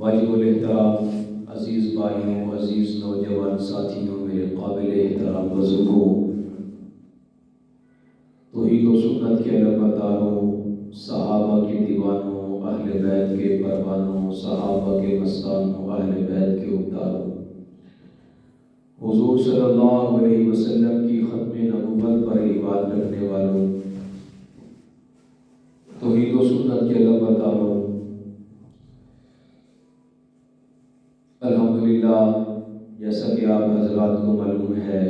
واجب الاحترام عزیز بھائیوں، عزیز نوجوان ساتھیوں، میرے قابل احترام بزرگوں، توحید و سنت کے علمبرداروں، صحابہ کے دیوانوں، اہل بیت کے پروانوں، صحابہ کے مستانوں، اہل بیت کے عہدیداروں، حضور صلی اللہ علیہ وسلم کی ختم نبوت پر ایمان رکھنے والوں، توحید و سنت کے علمبرداروں، الحمدللہ جیسا کہ آپ حضرات کو معلوم ہے،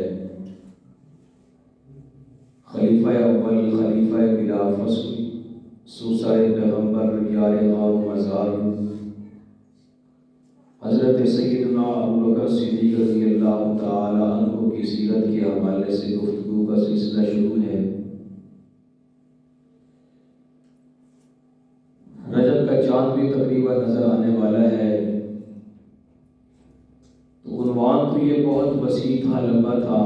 خلیفہ اول، خلیفہ بلا فصل، سوسائے پیغمبر، یار غار و مزار، حضرت سیدنا ابوبکر صدیق رضی اللہ تعالی عنہ کی سیرت کے حوالے سے گفتگو کا سلسلہ شروع ہے۔ رجب کا چاند بھی تقریباً نظر آنے والا ہے، تو عنوان تو یہ بہت وسیع تھا، لمبا تھا،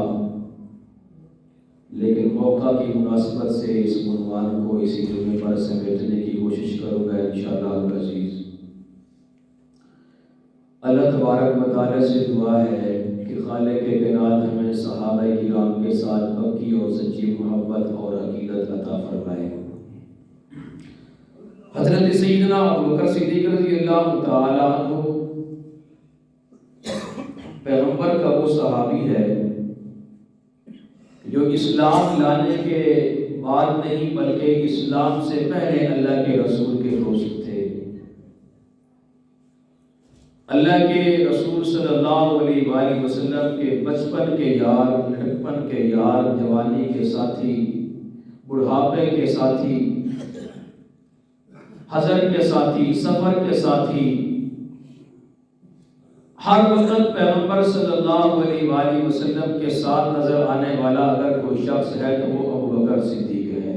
لیکن موقع کی مناسبت سے اس عنوان کو اسی جملے پر سمیٹنے کی کوشش کروں گا انشاءاللہ العزیز۔ اللہ تبارک و تعالی سے دعا ہے کہ خالق کائنات ہمیں صحابہ کرام کے ساتھ پکی اور سچی محبت اور عقیدت عطا فرمائے۔ حضرت سیدنا ابوبکر صدیق رضی اللہ تعالی عنہ پیغمبر کا وہ صحابی ہے جو اسلام لانے کے بعد نہیں بلکہ اسلام سے پہلے اللہ کے رسول کے دوست تھے۔ اللہ کے رسول صلی اللہ علیہ وآلہ وسلم کے بچپن کے یار، لڑکپن کے یار، جوانی کے ساتھی، بڑھاپے کے ساتھی، حضر کے ساتھی، سفر کے ساتھی، ہر وقت پیغمبر صلی اللہ علیہ وآلہ وسلم کے ساتھ نظر آنے والا اگر کوئی شخص ہے تو وہ ابوبکر صدیق ہے۔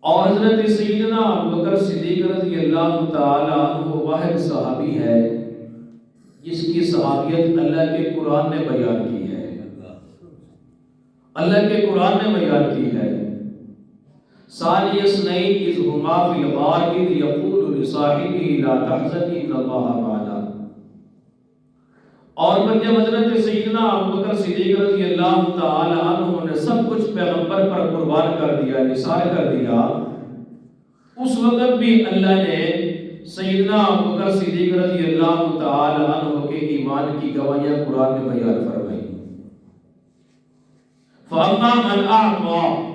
اور حضرت سیدنا ابوبکر صدیق رضی اللہ تعالی عنہ واحد صحابی ہے جس کی صحابیت اللہ کے قرآن نے بیان کی ہے، اللہ کے قرآن نے بیان کی ہے۔ ثانی اثنین اذ ہما فی الغار اذ یقول لصاحبہ لا تحزن ان اللہ معنا۔ اور پھر جب حضرت سیدنا ابوبکر صدیق رضی اللہ تعالی عنہ نے سب کچھ پیغمبر پر قربان کر دیا، نثار کر دیا، اس وقت بھی اللہ نے سیدنا ابوبکر صدیق رضی اللہ تعالی عنہ کے ایمان کی گواہیاں قرآن میں بیان فرمائی۔ فَأَمَّا مَنْ أَعْطَىٰ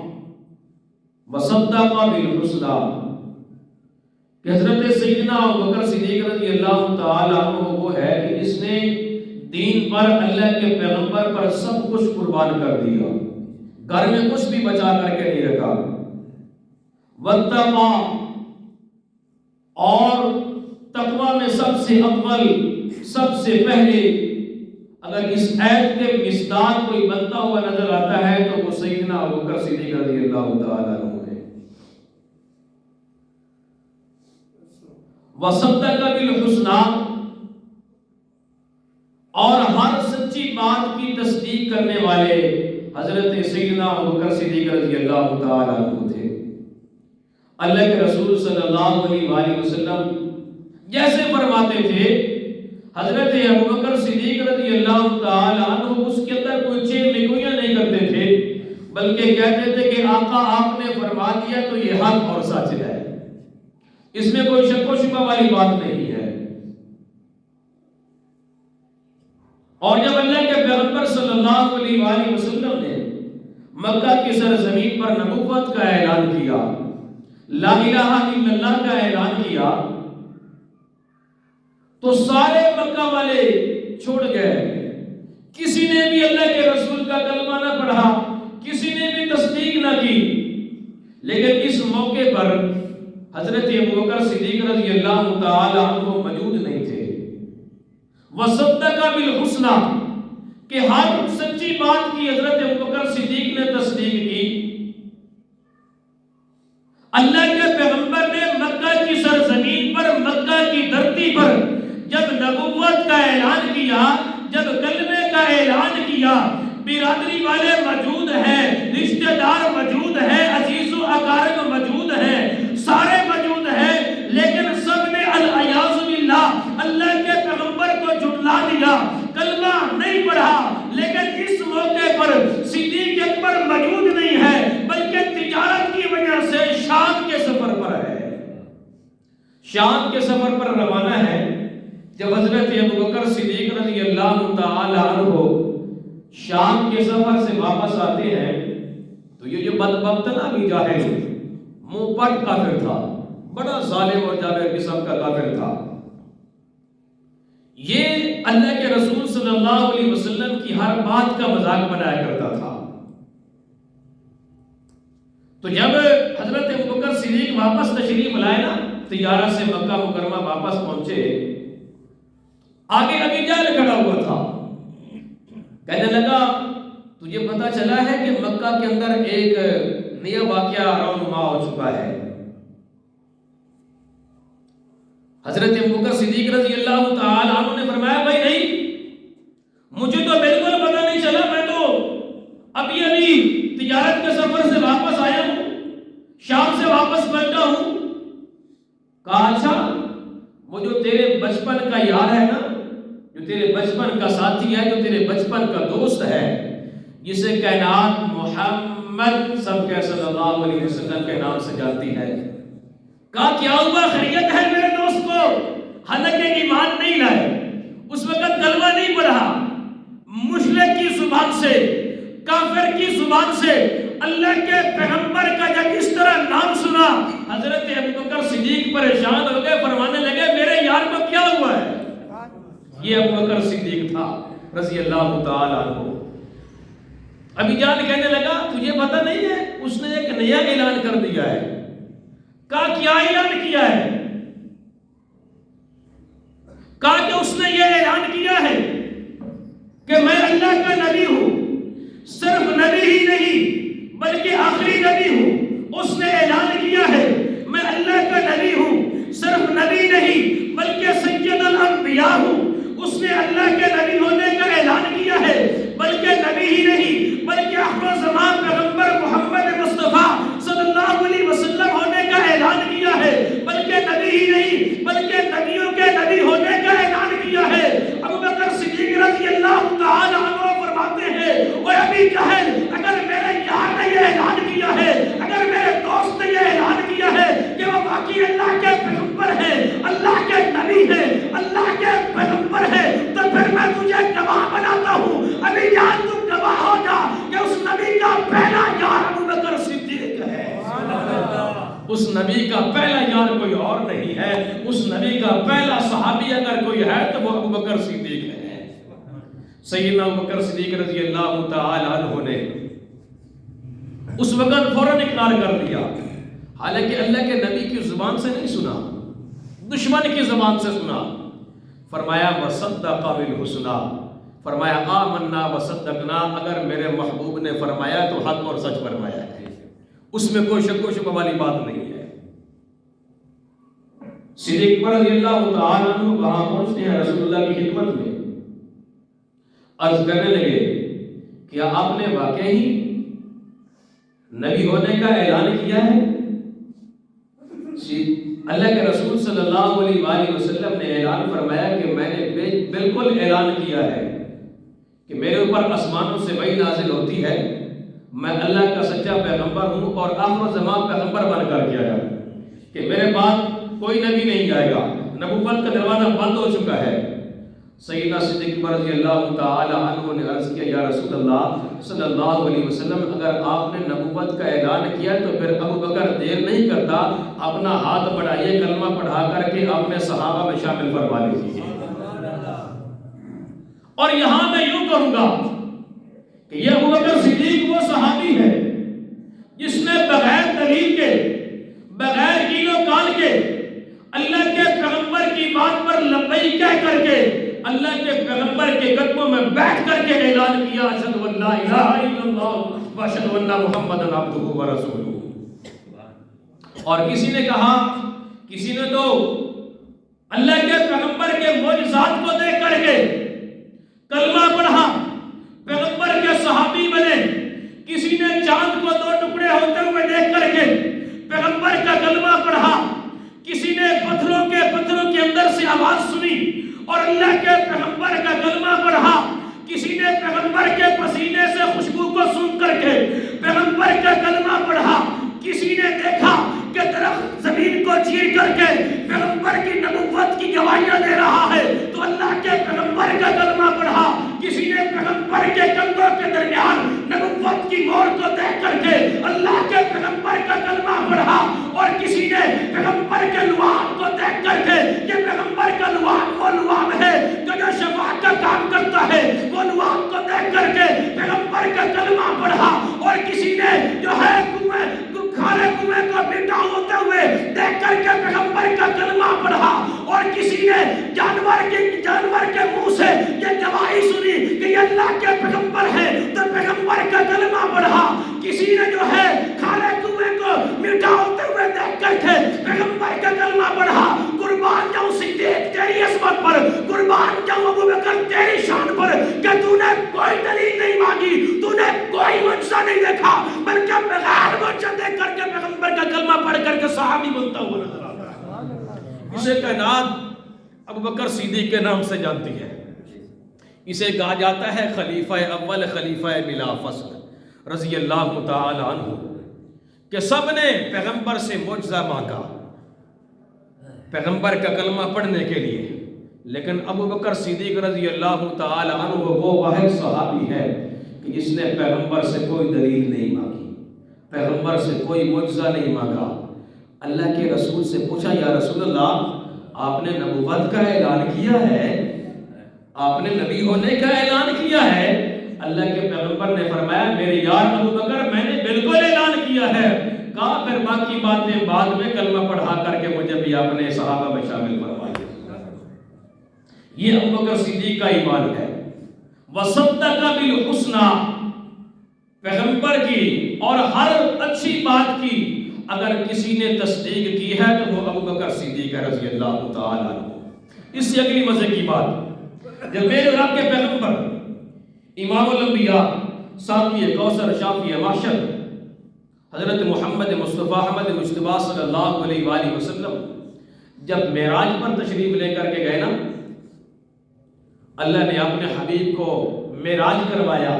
وَصَدَّقَ بِالْحُسْنَىٰ، کہ حضرت سیدنا ابوبکر صدیق رضی اللہ تعالی عنہ وہ ہے کہ جس نے دین پر، اللہ کے پیغمبر پر سب کچھ قربان کر دیا، گھر میں کچھ بھی بچا کر کے نہیں رکھا۔ وَاتَّقَىٰ، اور تقوی میں سب سے اول، سب سے پہلے اگر اس آیت کے مصداق کوئی بنتا ہوا نظر آتا ہے تو وہ سیدنا ابوبکر صدیق رضی اللہ تعالی عنہ ہے۔ وَصَدَّقَ بِالْحُسْنَىٰ، اور ہر سچی بات کی تصدیق کرنے والے حضرت سیدنا ابوبکر صدیق رضی اللہ تعالی عنہ تھے۔ اللہ کے رسول صلی اللہ علیہ وآلہ وسلم جیسے فرماتے تھے، حضرت ابوبکر صدیق رضی اللہ تعالی عنہ اس کے اندر کوئی چیل نگویاں نہیں کرتے تھے، بلکہ کہتے تھے کہ آقا آپ نے فرما دیا تو یہ حق اور سچ ہے، اس میں کوئی شک و شبہ والی بات نہیں ہے۔ اور جب اللہ کے پیغمبر صلی اللہ علیہ وآلہ وسلم نے مکہ کی سرزمین پر نبوت کا اعلان کیا، لا الہ الا اللہ کا اعلان کیا، تو سارے مکہ والے چھوڑ گئے، کسی نے بھی اللہ کے رسول کا کلمہ نہ پڑھا، کسی نے بھی تصدیق نہ کی۔ لیکن اس موقع پر حضرت ابوبکر صدیق رضی اللہ تعالی عنہ موجود نہیں تھے۔ وَصَدَّقَ بِالْحُسْنَىٰ، کہ ہر سچی بات کی حضرت ابوبکر صدیق نے تصدیق کی۔ اللہ کے پیغمبر نے مکہ کی سرزمین پر، مکہ کی دھرتی پر جب نبوت کا اعلان کیا، جب کلمے کا اعلان کیا، برادری والے موجود ہیں، رشتہ دار موجود ہیں، عزیز و اقارب موجود ہیں، سارے موجود شام کے سفر پر روانہ ہے. جب حضرت ابوبکر صدیق رضی اللہ تعالی عنہ شام کے سفر سے واپس آتے ہیں تو یہ جو بدبخت نا ابی جہل منہ پٹ کافر تھا، بڑا ظالم اور جابر قسم کا کافر تھا. یہ اللہ کے رسول صلی اللہ علیہ وسلم کی ہر بات کا مذاق بنایا کرتا تھا. تو جب حضرت ابوبکر صدیق واپس تشریف لائے نا طیارہ سے مکہ مکرمہ واپس پہنچے، آگے ابی جہل کھڑا ہوا تھا. کہنے لگا تجھے پتا چلا ہے کہ مکہ کے اندر ایک نیا واقعہ رونما ہو چکا ہے. حضرت ابوبکر صدیق رضی اللہ تعالی عنہ نے فرمایا بھائی نہیں، مجھے تو بالکل پتا نہیں چلا، میں تو ابھی تجارت کے سفر سے واپس آیا ہوں، شام سے واپس پلٹا ہوں. کہا اچھا وہ جو تیرے بچپن کا یار ہے نا، جو تیرے بچپن کا ساتھی ہے، جو تیرے بچپن کا دوست ہے، جسے کائنات محمد سب کے صلی اللہ علیہ وسلم کے نام سے جانتی ہے. کہا کیا ہوا، خیریت ہے میرے دوست کو؟ حالانکہ ایمان نہیں لائے، اس وقت کلمہ نہیں پڑھا، مشرک کی زبان سے، کافر کی زبان سے اللہ کے پیغمبر کا جب اس طرح نام سنا، حضرت ابوبکر صدیق پریشان ہو گئے، فرمانے لگے میرے یار کو کیا ہوا ہے؟ یہ ابوبکر صدیق تھا رضی اللہ تعالی عنہ. ابی جہل کہنے لگا تجھے پتہ نہیں ہے اس نے ایک نیا اعلان کر دیا ہے. کہا کیا اعلان کیا ہے؟ کہا کہ اس نے یہ اعلان کیا ہے کہ میں اللہ کا نبی ہوں، صرف نبی ہی نہیں بلکہ آخری نبی ہوں. اس نے اعلان کیا ہے میں اللہ کا نبی ہوں، صرف نبی نہیں بلکہ سید الانبیاء ہوں. اس نے اللہ کے نبی ہونے کا اعلان کیا ہے، بلکہ نبی ہی نہیں بلکہ آخر الزمان پیغمبر محمد مصطفیٰ صلی اللہ علیہ وسلم ہونے کا اعلان کیا ہے، بلکہ نبی ہی نہیں بلکہ نبیوں کے نبی ہونے کا اعلان کیا ہے. ابوبکر صدیق رضی اللہ تعالی عنہ فرماتے ہیں اوے ابی جہل، اگر میرے یار نے یہ اعلان کیا ہے، اگر میرے دوست نے یہ اعلان کیا ہے کہ وہ واقعی اللہ کے پیغمبر ہیں، اللہ کے نبی ہیں، اللہ کے پیغمبر ہیں، تو پھر میں تجھے گواہ بناتا ہوں. ابھی جان تم گواہ ہو جا کہ اس نبی کا پہلا یار ابوبکر صدیق ہے. اس نبی کا پہلا یار کوئی اور نہیں ہے. اس نبی کا پہلا صحابی اگر کوئی ہے تو وہ ابوبکر صدیق ہے. سیدنا ابوبکر صدیق رضی اللہ تعالی عنہ نے اس وقت فوراً اقرار کر دیا، حالانکہ اللہ کے نبی کی زبان سے نہیں سنا، دشمن کی زبان سے سنا. فرمایا وصدق بالحسنی، فرمایا آمنا وصدقنا، اگر میرے محبوب نے فرمایا تو حق اور سچ فرمایا ہے، اس میں کوئی شک و شبہ والی بات نہیں ہے. صدیق رضی اللہ تعالیٰ عنہ وہاں پہنچتے ہیں رسول اللہ کی خدمت میں، عرض کرنے لگے کیا آپ نے واقعی نبی ہونے کا اعلان کیا ہے؟ اللہ کے رسول صلی اللہ علیہ وآلہ وسلم نے اعلان فرمایا کہ میں نے بالکل اعلان کیا ہے کہ میرے اوپر آسمانوں سے وحی نازل ہوتی ہے، میں اللہ کا سچا پیغمبر ہوں اور آخر زمان پیغمبر بن کر کے آیا کہ میرے بعد کوئی نبی نہیں آئے گا، نبوت کا دروازہ بند ہو چکا ہے. سیدنا صدیق رضی اللہ تعالی عنہ نے عرض کیا یا رسول اللہ صلی اللہ علیہ وسلم، اگر آپ نے نبوت کا اعلان کیا تو پھر ابوبکر دیر نہیں کرتا، اپنا ہاتھ بڑھائیے، کلمہ پڑھا کر کے اپنے صحابہ میں شامل فرما لیجیے. اور یہاں میں یوں کہوں گا کہ یہ ابوبکر صدیق وہ صحابی ہے جس نے بغیر دلیل کے، بغیر کیل و کال کے، اللہ کے پیغمبر کی بات پر لبیک کہہ کر کے اللہ کے پیغمبر کے قدموں میں بیٹھ کر کے اعلان کیا اشہد ان لا الہ الا اللہ و اشہد ان محمدًا عبدہ و رسولہ. اور کسی نے کہا، کسی نے تو اللہ کے پیغمبر کے معجزات کو دیکھ کر کے کلمہ پڑھا، پیغمبر کے صحابی بنے. کسی نے چاند کو دو ٹکڑے ہوتے ہوئے دیکھ کر کے پیغمبر کا کلمہ پڑھا. کسی نے پتھروں کے اندر سے آواز سنی اور اللہ کے پیغمبر کا کلمہ پڑھا. کسی نے پیغمبر کے پسینے سے خوشبو کو سن کر کے پیغمبر کا کلمہ پڑھا. کسی نے دیکھا کہ درخت زمین کو چیر کر کے پیغمبر کی نبوت کی گواہیاں دے رہا ہے تو اللہ کے پیغمبر کا کلمہ پڑھا. کسی نے پیغمبر کے کندھوں کے درمیان نبوت کی مہر کو دیکھ کر کے اللہ کے پیغمبر کا کلمہ پڑھا, اور کسی نے پیغمبر کے لعاب کو دیکھ کر کے یہ پیغمبر کا لعاب وہ لعاب ہے کہ جو شفاعت کا کام کرتا ہے, وہ لعاب کو دیکھ کر کے پیغمبر کا کلمہ پڑھا. اور کسی نے جو ہے کھارے کنویں کو میٹھا ہوتے ہوئے دیکھ کر کے پیغمبر کا کلمہ پڑھا. اور کسی نے جانور کے منہ سے یہ گواہی سنی کہ یہ اللہ کے پیغمبر ہے تو پیغمبر کا کلمہ پڑھا. کسی نے جو ہے کھارے کنویں کو میٹھا ہوتے ہوئے دیکھ کر کے پیغمبر کا کلمہ پڑھا. قربان جاؤں صدیق تیری عصمت پر, قربان جاؤں ابوبکر تیری شان پر کہ تو نے کوئی دلیل نہیں مانگی, تو نے کوئی معجزہ نہیں دیکھا, بلکہ بغیر معجزہ دیکھ کر کے پیغمبر کا کلمہ پڑھ کر کے صحابی بنتا ہوا نظر آتا ہے. اسے کائنات ابوبکر صدیق کے نام سے جانتی ہے. اسے کہا جاتا ہے خلیفہ اول, خلیفہ بلا فصل رضی اللہ تعالی عنہ, کہ سب نے پیغمبر سے معجزہ مانگا پیغمبر کا کلمہ پڑھنے کے لیے, لیکن ابوبکر صدیق رضی اللہ تعالی عنہ وہ واحد صحابی ہے کہ جس نے پیغمبر سے کوئی دلیل نہیں مانگی, پیغمبر سے کوئی معجزہ نہیں مانگا. اللہ کے رسول سے پوچھا, یا رسول اللہ آپ نے نبوت کا اعلان کیا ہے, آپ نے نبی ہونے کا اعلان کیا ہے؟ اللہ کے پیغمبر نے فرمایا میرے یار ابوبکر میں نے بالکل اعلان کیا ہے. کہا پھر باقی باتیں بعد میں کلمہ پڑھا کر کے مجھے بھی آپ نے صحابہ میں شامل فرمایا. یہ ابوبکر صدیق کا ایمان ہے. وصدق بالحسنی, پیغمبر کی اور ہر اچھی بات کی اگر کسی نے تصدیق کی ہے تو وہ ابوبکر صدیق رضی اللہ تعالی عنہ. اس سے اگلی مزے کی بات, جب میرے اور آپ کے پیغمبر امام الانبیاء ساقی کوثر شافی محشر حضرت محمد مصطفیٰ احمد مجتبیٰ صلی اللہ علیہ وآلہ وسلم جب معراج پر تشریف لے کر کے گئے نا, اللہ نے اپنے حبیب کو معراج کروایا.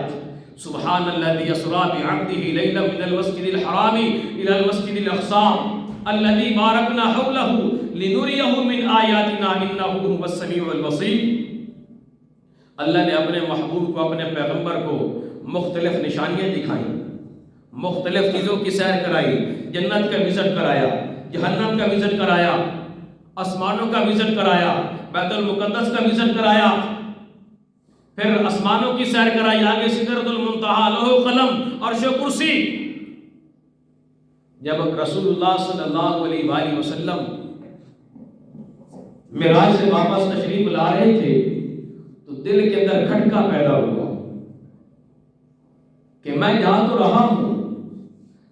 سبحان الذی اسری بعبدہ لیلا من المسجد الحرام الی المسجد الاقصی الذی بارکنا حولہ لنریہ من آیاتنا انہ هو السمیع البصیر. اللہ نے اپنے محبوب کو, اپنے پیغمبر کو مختلف نشانیاں دکھائیں, مختلف چیزوں کی سیر کرائی. جنت کا وزٹ کرایا, جہنم کا وزٹ کرایا, آسمانوں کا وزٹ کرایا, بیت المقدس کا وزٹ کرایا, پھر آسمانوں کی سیر کرائی, آگے سدرۃ المنتہا, لوح و قلم, عرش و کرسی. جب رسول اللہ صلی اللہ علیہ وآلہ وسلم معراج سے واپس تشریف لا رہے تھے تو دل کے اندر کھٹکا پیدا ہوا کہ میں جا تو رہا ہوں,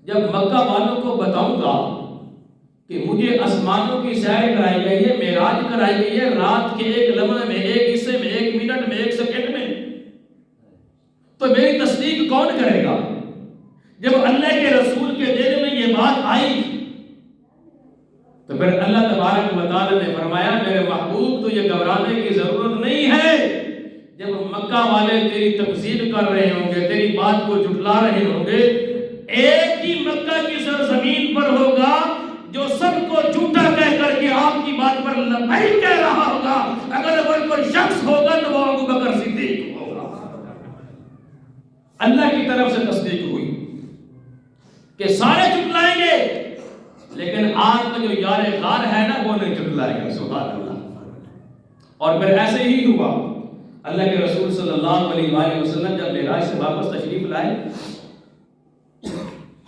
جب مکہ والوں کو بتاؤں گا کہ مجھے آسمانوں کی سیر کرائی گئی ہے, معراج کرائی گئی ہے رات کے ایک لمحے میں, ایک حصے میں, ایک منٹ میں, ایک سیکنڈ میں, تو میری تصدیق کون کرے گا؟ جب اللہ کے رسول کے دل میں یہ بات آئی تو پھر اللہ تبارک و تعالی نے فرمایا میرے محبوب تو یہ گھبرانے کی ضرورت نہیں ہے. جب مکہ والے تیری تکذیب کر رہے ہوں گے, تیری بات کو جھٹلا رہے ہوں گے, ایک ہی مکہ کی سرزمین پر ہوگا جو سب کو جھوٹا کہہ کر کے آپ کی بات پر لبیک کہہ رہا ہوگا. اگر کوئی شخص ہوگا تو وہ ابوبکر صدیق ہوگا. اللہ کی طرف سے تصدیق ہوئی کہ سارے جھٹلائیں گے, لیکن آج کا جو یار غار ہے نا وہ نہیں جھٹلائے گا. سبحان اللہ. اور پھر ایسے ہی ہوا. اللہ کے رسول صلی اللہ علیہ وآلہ وسلم جب معراج سے واپس تشریف لائے,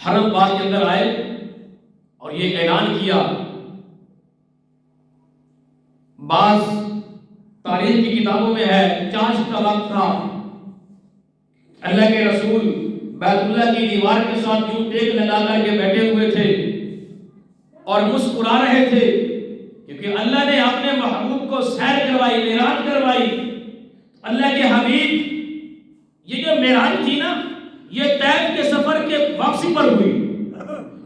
حرم پاک کے اندر آئے اور یہ اعلان کیا. بعض تاریخ کی کتابوں میں ہے چاش کا وقت تھا, اللہ کے رسول بیت اللہ کی دیوار کے ساتھ یوں ٹیک لگا کر کے بیٹھے ہوئے تھے اور مسکرا رہے تھے, کیونکہ اللہ نے اپنے محبوب کو سیر کروائی, معراج کروائی. اللہ کے حبیب یہ جو معراج تھی نا یہ طیف کے سفر کے واپسی پر ہوئی,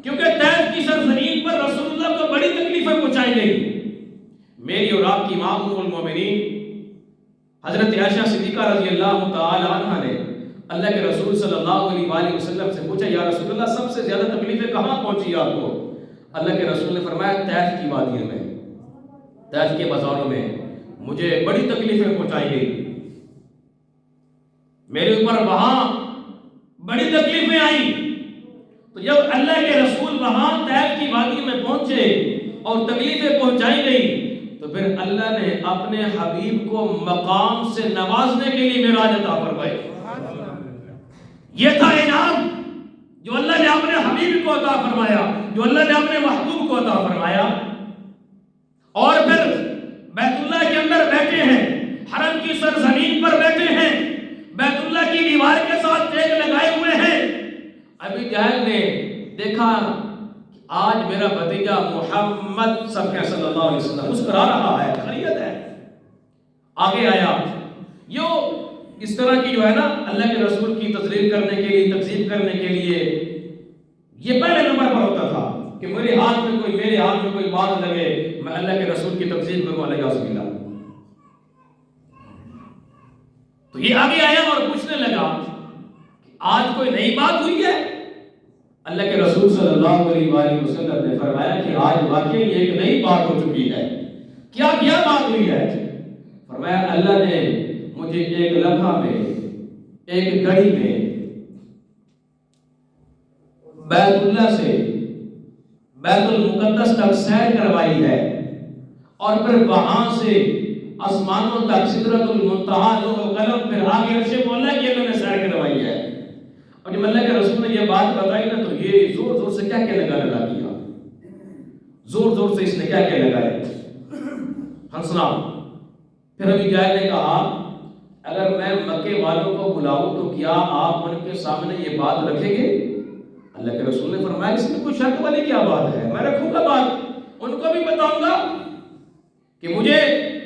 کیونکہ طیف کی سرزمین پر رسول اللہ کو بڑی تکلیفیں پہنچائی گئی. میری اور آپ کی ماں ام المومنین حضرت عائشہ صدیقہ رضی اللہ تعالی عنہا نے اللہ کے رسول صلی اللہ علیہ وآلہ وسلم سے پوچھا, یا رسول اللہ سب سے زیادہ تکلیفیں کہاں پہنچی آپ کو؟ اللہ کے رسول نے فرمایا طیف کی وادیوں میں، طیف کے بازاروں میں مجھے بڑی تکلیفیں پہنچائی گئی، میرے اوپر وہاں بڑی تکلیفیں آئیں۔ تو جب اللہ کے رسول وہاں طیف کی وادی میں پہنچے اور تکلیفیں پہنچائی گئی تو پھر اللہ نے اپنے حبیب کو مقام سے نوازنے کے لیے معراج عطا فرمائی۔ یہ تھا انعام جو اللہ نے اپنے حبیب کو عطا فرمایا، جو اللہ نے اپنے محبوب کو عطا فرمایا۔ اور پھر بیت اللہ کے اندر بیٹھے ہیں، حرم کی سرزمین پر بیٹھے ہیں، بیت اللہ کی دیوار کے ساتھ ٹیک لگائے ہوئے ہیں۔ ابھی جہل نے دیکھا آج میرا بھتیجا محمد صلی اللہ علیہ وسلم مسکرا رہا ہے، خیریت ہے، آگے آیا۔ اس طرح کی جو ہے نا اللہ کے رسول کی تذلیل کرنے کے لیے، تکذیب کرنے کے لیے یہ پہلے نمبر پر ہوتا تھا کہ میرے ہاتھ میں کوئی بات لگے میں اللہ کے رسول کی تکذیب کروں، علیہ السلام۔ تو یہ آگے آیا اور پوچھنے لگا کہ آج کوئی نئی بات ہوئی ہے؟ اللہ کے رسول صلی اللہ علیہ وآلہ وسلم نے فرمایا کہ آج واقعی ایک نئی بات ہو چکی ہے۔ کیا بات ہوئی ہے؟ فرمایا اللہ نے مجھے ایک لمحہ میں، ایک گھڑی میں بیت اللہ سے بیت المقدس تک سیر کروائی ہے، اور پھر وہاں سے آسمانوں تک سدرۃ المنتہا لوح و قلم پھر آگے عرش مولا کی اللہ نے سیر کروائی ہے۔ اور جب اللہ کے رسول نے یہ بات بتائی نا تو یہ زور زور سے کیا لگانے لگا، زور زور سے اس نے کیا لگائے، ہنسنا۔ پھر ابھی جہل نے کہا اگر میں مکے والوں کو بلاؤں تو کیا آپ ان کے سامنے یہ بات رکھیں گے؟ اللہ کے رسول نے فرمایا اس میں کوئی شک والی کیا بات ہے، میں رکھوں گا بات، ان کو بھی بتاؤں گا کہ مجھے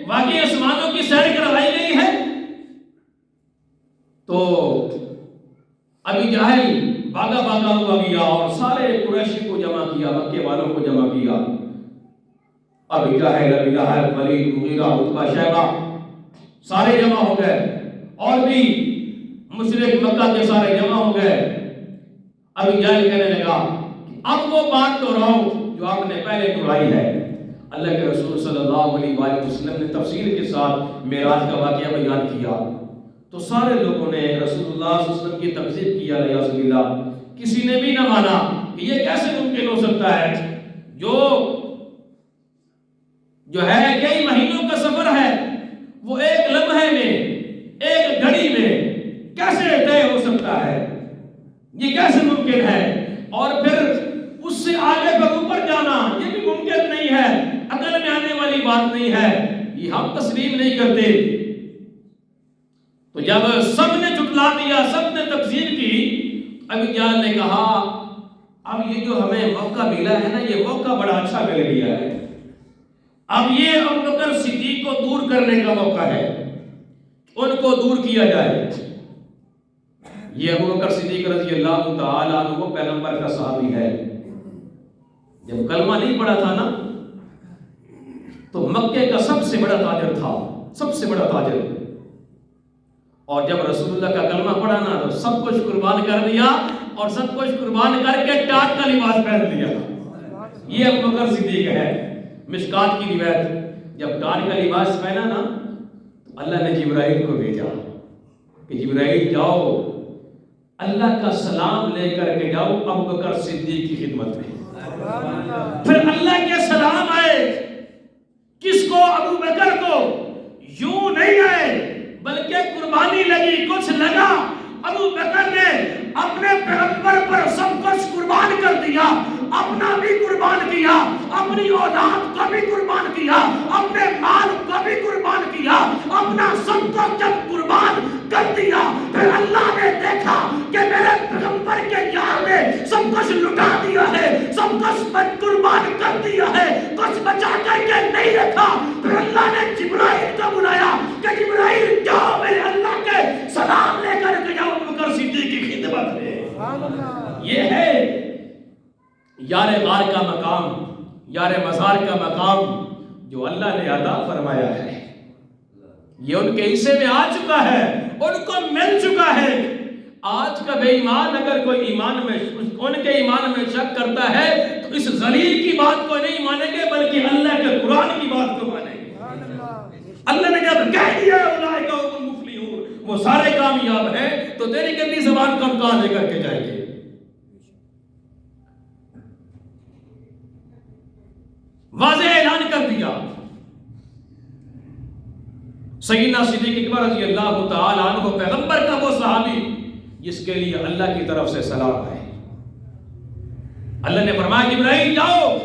واقعی آسمانوں کی سیر کروائی گئی ہے۔ تو ابھی جہل بھاگا ہوا گیا اور سارے قریشی کو جمع کیا، مکے والوں کو جمع کیا۔ ابھی جہل، ولید، مغیرہ، عتبہ، شیبہ سارے جمع ہو گئے، اور بھی مشرک مکہ کے سارے جمع ہو گئے۔ ابھی جہل کہنے لگا کہ اب وہ بات دہراؤ جو آپ نے پہلے دہرائی ہے۔ اللہ کے رسول صلی اللہ علیہ وآلہ وسلم نے تفصیل کے ساتھ معراج کا واقعہ بیان کیا تو سارے لوگوں نے رسول اللہ صلی اللہ علیہ وسلم کی تکذیب کی، علیہ السلام۔ کسی نے بھی نہ مانا کہ یہ کیسے ممکن ہو سکتا ہے، جو ہے کئی مہینوں کا سفر ہے وہ ایک لمحے میں، ایک گھڑی میں کیسے طے ہو سکتا ہے، یہ کیسے ممکن ہے؟ اور پھر اس سے آگے پر اوپر جانا یہ بھی ممکن نہیں ہے، عقل میں آنے والی بات نہیں ہے، یہ ہم تسلیم نہیں کرتے۔ تو جب سب نے جھٹلا دیا، سب نے تکذیب کی، ابھی جہل نے کہا اب یہ جو ہمیں موقع ملا ہے نا، یہ موقع بڑا اچھا مل گیا ہے، اب یہ ابوبکر صدیق کو دور کرنے کا موقع ہے، ان کو دور کیا جائے۔ یہ ابوبکر صدیق رضی اللہ تعالیٰ عنہ وہ پیغمبر کا صحابی ہے، جب کلمہ نہیں پڑھا تھا نا تو مکے کا سب سے بڑا تاجر تھا، سب سے بڑا تاجر، اور جب رسول اللہ کا کلمہ پڑھا نا تو سب کچھ قربان کر دیا، اور سب کچھ قربان کر کے ٹاٹ کا لباس پہن لیا۔ یہ ابوبکر صدیق ہے۔ مشکات کی روایت، جب ٹاٹ کا لباس پہنا نا تو اللہ نے جبرائیل کو بھیجا کہ جبرائیل جاؤ اللہ کا سلام لے کر کے جاؤ ابوبکر صدیق کی خدمت میں۔ پھر اللہ کے سلام آئے، کس کو؟ ابوبکر کو۔ یوں نہیں آئے بلکہ قربانی لگی، کچھ لگا۔ ابوبکر نے اپنے پیغمبر پر سب کچھ قربان کر دیا، اپنا بھی قربان کیا، اپنی اولاد کو بھی قربان کیا، اپنے مال کو بھی قربان کیا، اپنا سب کو جب قربان کر دیا پھر اللہ نے دیکھا کہ میرے پیغمبر کے یار نے سب کچھ لٹا دیا ہے، سب کچھ قربان کر دیا ہے، کچھ بچا کر کے نہیں رکھا۔ پھر اللہ نے جبرائیل کو بلایا کہ جبرائیل جاؤ میرے اللہ کے سلام لے کر کے جاؤ ابوبکر صدیق کی خدمت میں۔ یہ ہے یار غار کا مقام، یار مزار کا مقام جو اللہ نے عطا فرمایا ہے، یہ ان کے حصے میں آ چکا ہے، ان کو مل چکا ہے۔ آج کا بے ایمان اگر کوئی ایمان میں ان کے ایمان میں شک کرتا ہے تو اس ذلیل کی بات کو نہیں مانیں گے بلکہ اللہ کے قرآن کی بات کو مانیں گے۔ اللہ نے جب کہہ دیا اولئک هم المفلحون، وہ سارے کامیاب ہیں، تو تیری گندی زبان کم کہاں لے کر کے جائیں گے؟ واضح اعلان کر دیا۔ سیدنا صدیق اکبر رضی اللہ تعالی عنہ پیغمبر کا وہ صحابی جس کے لیے اللہ کی طرف سے سلام ہے۔ اللہ نے فرمایا جبرائیل جاؤ،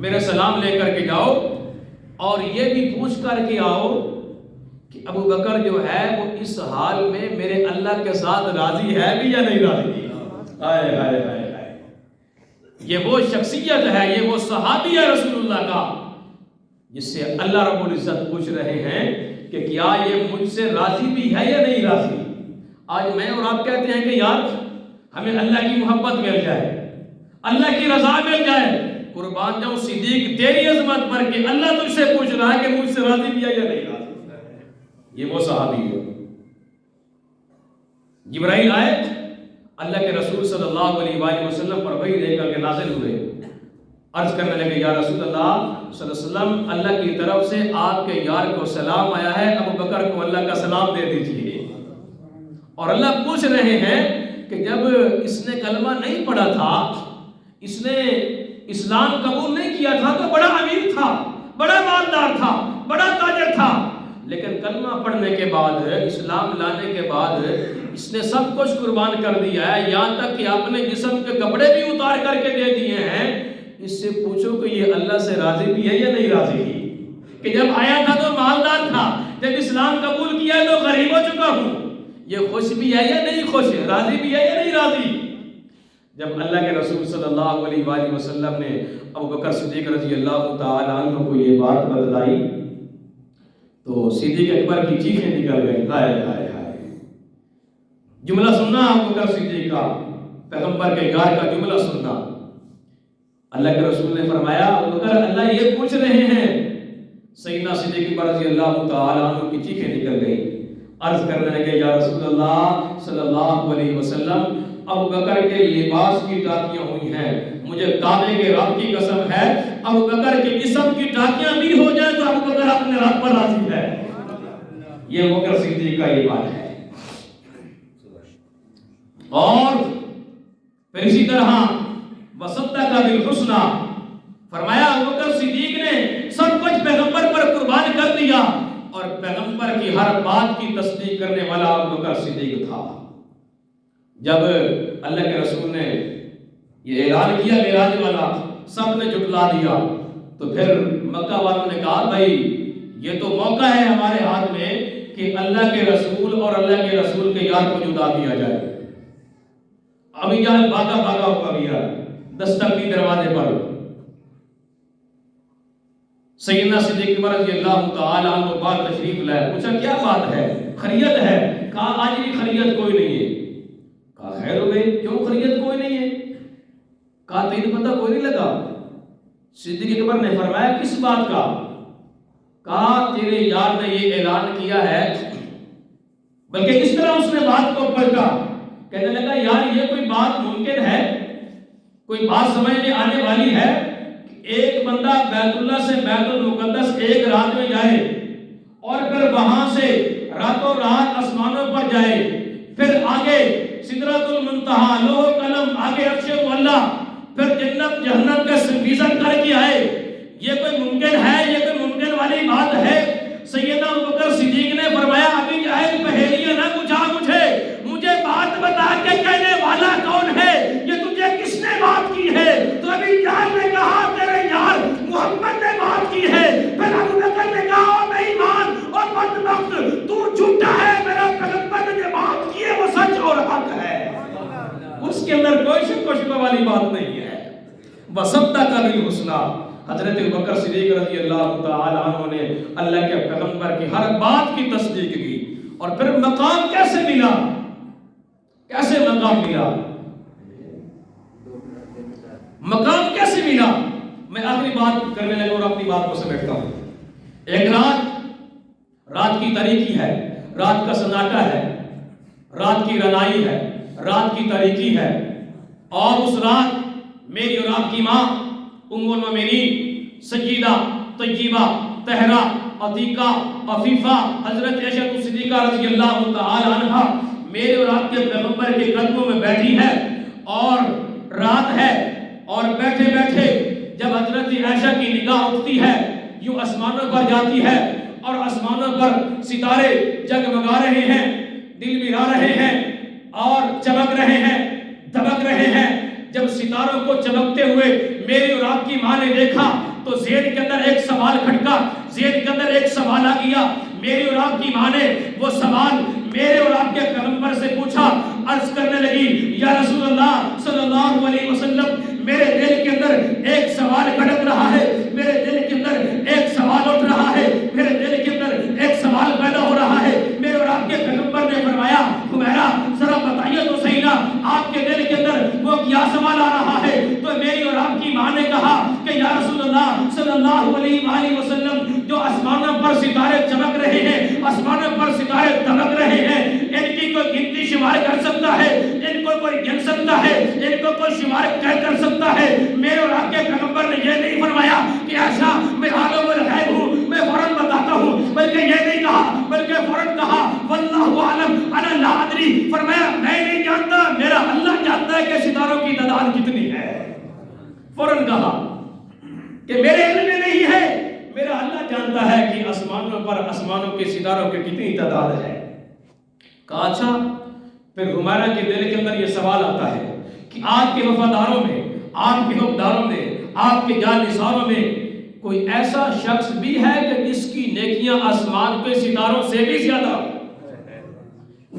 میرے سلام لے کر کے جاؤ، اور یہ بھی پوچھ کر کے آؤ کہ ابو بکر جو ہے وہ اس حال میں میرے اللہ کے ساتھ راضی ہے بھی یا نہیں راضی؟ ہائے ہائے ہائے ہائے، یہ وہ شخصیت ہے، یہ وہ صحابی ہے رسول اللہ کا جس سے اللہ رب العزت پوچھ رہے ہیں کہ کیا یہ مجھ سے راضی بھی ہے یا نہیں راضی؟ آج میں اور آپ کہتے ہیں کہ یار ہمیں اللہ کی محبت مل جائے، اللہ کی رضا مل جائے، قربان جاؤں صدیق تیری عظمت پر کہ اللہ تجھ سے پوچھ رہا ہے کہ مجھ سے راضی بھی ہے یا نہیں راضی۔ یہ وہ صحابی ہے۔ جبرائیل آئے، اللہ کے رسول صلی اللہ علیہ وآلہ وسلم پر وحی لے کر کے نازل ہوئے، عرض کرنے لگے یا رسول اللہ صلی اللہ علیہ وسلم، اللہ کی طرف سے آپ کے یار کو سلام آیا ہے، ابو بکر کو اللہ کا سلام دے دیجئے۔ اور اللہ پوچھ رہے ہیں کہ جب اس نے کلمہ نہیں پڑھا تھا، اس نے اسلام قبول نہیں کیا تھا، تو بڑا امیر تھا، بڑا مالدار تھا، بڑا تاجر تھا، لیکن کلمہ پڑھنے کے بعد، اسلام لانے کے بعد اس نے سب کچھ قربان کر دیا ہے، یہاں تک کہ اپنے جسم کے کپڑے بھی اتار کر کے دے دیے ہیں۔ اس سے پوچھو کہ یہ اللہ سے راضی بھی ہے یا نہیں راضی؟ کہ جب آیا تھا تو مالدار تھا، جب اسلام قبول کیا ہے تو غریب ہو چکا ہوں، یہ خوش بھی ہے یا نہیں خوش، راضی بھی ہے یا نہیں راضی؟ جب اللہ کے رسول صلی اللہ علیہ وآلہ وسلم نے ابو بکر صدیق رضی اللہ تعالی عنہ کو یہ بات بتلائی تو صدیق اکبر کی چیخیں نکل گئی، ہائے ہائے ہائے۔ جملہ سننا ابو بکر صدیق کا، پیغمبر کے یار کا جملہ سننا۔ اللہ کے رسول نے فرمایا ابو بکر اللہ یہ پوچھ رہے ہیں۔ سیدنا صدیق اکبر رضی اللہ تعالی عنہ کی چیخیں نکل گئی، عرض کرنے لگے یا رسول اللہ صلی اللہ علیہ وسلم، ابو بکر کے لباس کی ٹاکیاں ہوئی ہیں، مجھے کعبے کے رب کی قسم ہے ابو بکر کے جسم کی ٹاکیاں بھی ہو جائیں تو ابو بکر اپنے رب پر راضی ہے۔ یہ ابو بکر صدیق کا یہ بات ہے۔ اور پھر اسی طرح وصدق بالحسنی، فرمایا ابو بکر صدیق نے سب کچھ پیغمبر پر قربان کر دیا، اور پیغمبر کی ہر بات کی تصدیق کرنے والا ابو بکر صدیق تھا۔ جب اللہ کے رسول نے یہ اعلان کیا معراج والا، سب نے جھٹلا دیا، تو پھر مکہ والوں نے کہا بھائی یہ تو موقع ہے ہمارے ہاتھ میں کہ اللہ کے رسول اور اللہ کے رسول کے یار کو جدا کیا جائے۔ ابھی جہل بھاگا بھاگا ہوا گیا، دستک دی دروازے پر۔ سیدنا صدیق اکبر رضی اللہ تعالی عنہ بعد تشریف لائے، پوچھا کیا بات ہے، خیریت ہے؟ کہا آج بھی خیریت کوئی نہیں ہے۔ کہا خیر ہو گئی، کیوں خیریت کوئی نہیں ہے؟ کہا تین پتہ کوئی نہیں لگا؟ صدیق اکبر نے فرمایا کس بات کا؟ کہا تیرے یار نے یہ اعلان کیا ہے، بلکہ اس طرح اس نے بات کو پلٹا، کہنے لگا یار یہ کوئی بات ممکن ہے، کوئی بات سمجھ میں آنے والی ہے کہ ایک بندہ بیت اللہ سے بیت المقدس ایک رات میں جائے اور پھر وہاں سے راتوں رات آسمانوں پر جائے، پھر آگے سدرۃ المنتہی، لوح قلم، آگے عرش معلی، پھر جنت جہنم کا ویژن کر کے آئے؟ یہ کوئی ممکن ہے؟ یہ کوئی ممکن والی بات ہے؟ سیدنا ابوبکر صدیق نے فرمایا ابھی جاہل پہیلیاں نہ بجھا مجھے بات بتا کہ کہنے والا کون ہے، یہ تجھے کس نے بات کی ہے؟ تو ابھی جاہل نے کہا تیرے یار محمد نے بات کی ہے۔ پھر ابوبکر نے کہا او بے ایمان اور بدبخت، تو جھوٹا ہے، میرا پیغمبر نے جو بات کی ہے وہ سچ اور حق ہے، اس کے اندر کوئی شک و شبہ والی بات نہیں ہے۔ وصدق بالحسنی، حضرت ابوبکر صدیق رضی اللہ تعالی عنہ نے اللہ کے پیغمبر کی ہر بات کی تصدیق کی۔ اور پھر مقام کیسے ملا؟ کیسے مقام ملا؟ مقام کیسے ملا؟ میں اپنی بات کرنے لگا اور اپنی بات کو سمیٹتا ہوں۔ ایک رات کی تاریکی ہے، رات کا سناٹا ہے، رات کی رنائی ہے، رات کی تاریکی ہے، اور اس رات میری اور آپ کی ماں ام المومنین سیدہ طیبہ طاہرہ عتیقہ عفیفہ حضرت عائشہ صدیقہ رضی اللہ تعالی عنہا میرے اور آپ کے پیغمبر کے قدموں میں بیٹھی ہے، اور رات ہے، اور بیٹھے بیٹھے جب حضرت عائشہ کی نگاہ اٹھتی ہے یوں آسمانوں پر جاتی ہے، اور آسمانوں پر ستارے جگمگا رہے ہیں، دل ملا رہے ہیں اور چمک رہے ہیں، دمک رہے ہیں۔ جب ستاروں کو چمکتے ہوئے میری اور آپ کی ماں نے دیکھا تو ذہن کے اندر ایک سوال کھٹکا، ذہن کے اندر ایک سوال آ گیا۔ میری اور آپ کی ماں نے وہ سوال میرے اور آپ کے پیغمبر سے پوچھا، عرض کرنے لگی یا رسول اللہ صلی اللہ علیہ وسلم، میرے دل کے اندر ایک سوال کھٹک رہا ہے، میرے دل کے اندر ایک سوال اٹھ رہا ہے، میرے دل کے اندر ایک سوال پیدا ہو رہا ہے۔ میرے اور آپ کے پیغمبر نے فرمایا حمیرہ ذرا بتائیے تو صحیح نا آپ کے دل کے اندر وہ کیا سوال آ رہا ہے؟ تو میری اور آپ کی ماں نے کہا کہ یا رسول اللہ صلی اللہ علیہ وآلہ وسلم، جو آسمانوں پر ستارے چمک رہے ہیں، آسمانوں پر ستارے دمک رہے ہیں، ان کی کوئی گنتی شمار کر سکتا ہے؟ ان کو کوئی گن سکتا ہے؟ ان کو کوئی شمار کر سکتا ہے؟ میرے اور آپ کے پیغمبر نے یہ نہیں فرمایا کہ ایسا میں عالم الغیب ہوں، میں فوراً بتاتا ہوں، بلکہ یہ نہیں کہا، بلکہ فوراً کہا واللہ اعلم انا لا ادری، فرمایا میں نہیں جانتا، میرا اللہ جانتا ہے کہ ستاروں کی تعداد کتنی ہے۔ فوراً کہا کہ میرے علم میں نہیں ہے، میرا اللہ جانتا ہے کہ آسمانوں پر آسمانوں کے ستاروں کی کتنی تعداد ہے۔ کہا اچھا، پھر حمیرہ کے دل کے اندر یہ سوال آتا ہے کہ آپ کے وفاداروں میں، آپ کے حقداروں میں، آپ کے جانثاروں میں کوئی ایسا شخص بھی ہے کہ جس کی نیکیاں آسمان کے ستاروں سے بھی زیادہ ہو؟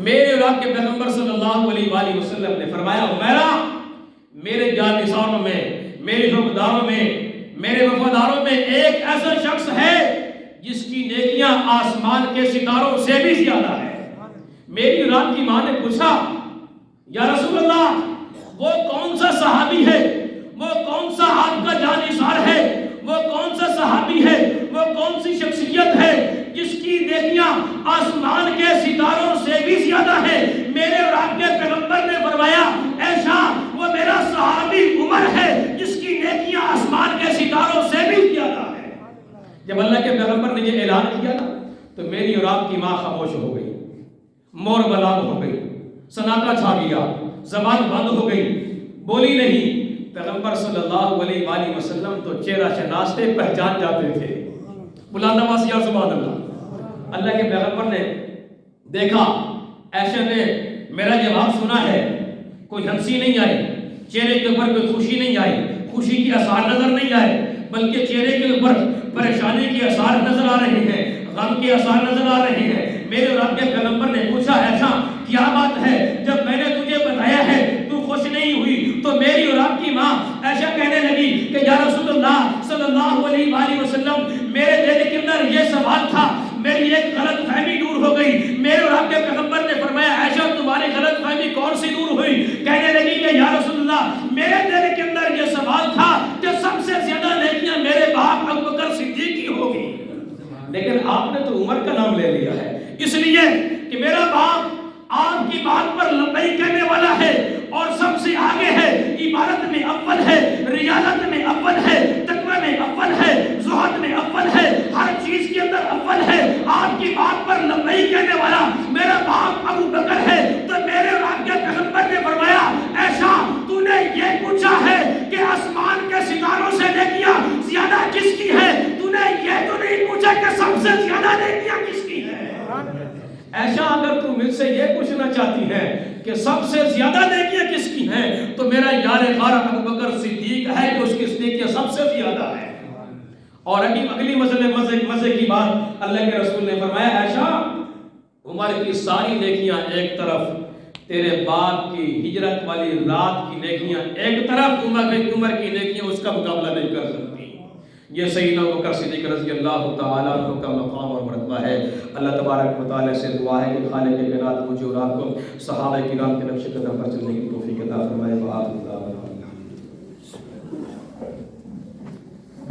میرے اور آپ کے پیغمبر صلی اللہ علیہ وآلہ وسلم نے فرمایا حمیرہ، میرے جانثاروں میں، میرے حقداروں میں، میرے وفاداروں میں ایک ایسا شخص ہے جس کی نیکیاں آسمان کے ستاروں سے بھی زیادہ ہے۔ میری اور آپ کی ماں نے پوچھا یا رسول اللہ وہ کون سا صحابی ہے، وہ کون سا آپ کا جانثار ہے، وہ کون سا صحابی ہے، وہ کون سی شخصیت ہے جس کی نیکیاں آسمان کے ستاروں سے بھی زیادہ ہے؟ میرے اور آپ کے پیغمبر نے فرمایا ایسا وہ میرا صحابی عمر ہے جس کی نیکیاں آسمان کے ستاروں سے بھی زیادہ ہے۔ جب اللہ کے پیغمبر نے یہ اعلان کیا نا تو میری اور آپ کی ماں خاموش ہو گئی، مور بلاب ہو گئی، سناٹا چھا گیا، زبان بند ہو گئی، بولی نہیں۔ پیغمبر صلی اللہ علیہ وآلہ وسلم تو چہرہ شناس تھے، پہچان جاتے تھے۔ بلند آواز یا سبحان اللہ۔ اللہ کے پیغمبر نے دیکھا عائشہ نے میرا جواب سنا ہے، کوئی ہنسی نہیں آئی، چہرے کے اوپر کوئی خوشی نہیں آئی، خوشی کے آثار نظر نہیں آئے، بلکہ چہرے کے اوپر پریشانی کے آثار نظر آ رہے ہیں، غم کے آثار نظر آ رہے ہیں۔ میرے اور آپ کے پیغمبر نے پوچھا ایسا کیا بات ہے جب میں نے تجھے بتایا ہے تو خوش نہیں ہوئی؟ تو میری اور آپ کی ماں عائشہ کہنے لگی کہ یا رسول اللہ صلی اللہ علیہ وآلہ وسلم، میرے دل کے اندر یہ سوال تھا، میری ایک غلط فہمی دور ہو گئی۔ میرے اور آپ کے پیغمبر نے فرمایا عائشہ تمہاری غلط فہمی کون سی دور ہوئی؟ کہنے لگی کہ یا رسول اللہ میرے دل کے اندر یہ سوال تھا کہ سب سے زیادہ نیکیاں میرے باپ ابوبکر صدیق کی ہوگی، لیکن آپ نے تو عمر کا نام لے لیا ہے، اس لیے کہ میرا باپ آپ کی بات پر لبیک کہنے والا ہے اور سب سے آگے ہے، عبادت میں اول ہے، ریاضت میں اول ہے، تقوی میں اول ہے، زہد میں اول ہے، ہر چیز کے اندر اول ہے۔ آپ کی بات پر لبیک کہنے والا میرا باپ ابو بکر ہے۔ تو میرے اور آپ کے پیغمبر نے فرمایا ایسا تو نے یہ پوچھا ہے کہ آسمان کے ستاروں سے نیکیاں زیادہ کس کی ہے؟ تو نے یہ تو نہیں پوچھا کہ سب سے زیادہ نیکیاں کس کی ہے؟ ایسا اگر تم مجھ سے یہ پوچھنا چاہتی ہے کہ سب سے زیادہ نیکیاں کس کی ہیں تو میرا یار غار ابوبکر صدیق ہے کہ اس کی نیکیاں سب سے زیادہ ہے۔ اور اگلی مزے کی بات اللہ کے رسول نے فرمایا ایسا عمر کی ساری نیکیاں ایک طرف، تیرے باپ کی ہجرت والی رات کی نیکیاں ایک طرف، عمر کی نیکیاں اس کا مقابلہ نہیں کر سکتی۔ یہ سیدنا ابوبکر صدیق رضی اللہ تعالیٰ عنہ کا مقام اور مرتبہ ہے۔ اللہ تبارک و تعالیٰ سے دعا ہے کہ خالق کائنات مجھے اور آپ کو صحابہ کرام کے نقش قدم پر چلنے کی توفیق عطا فرمائے۔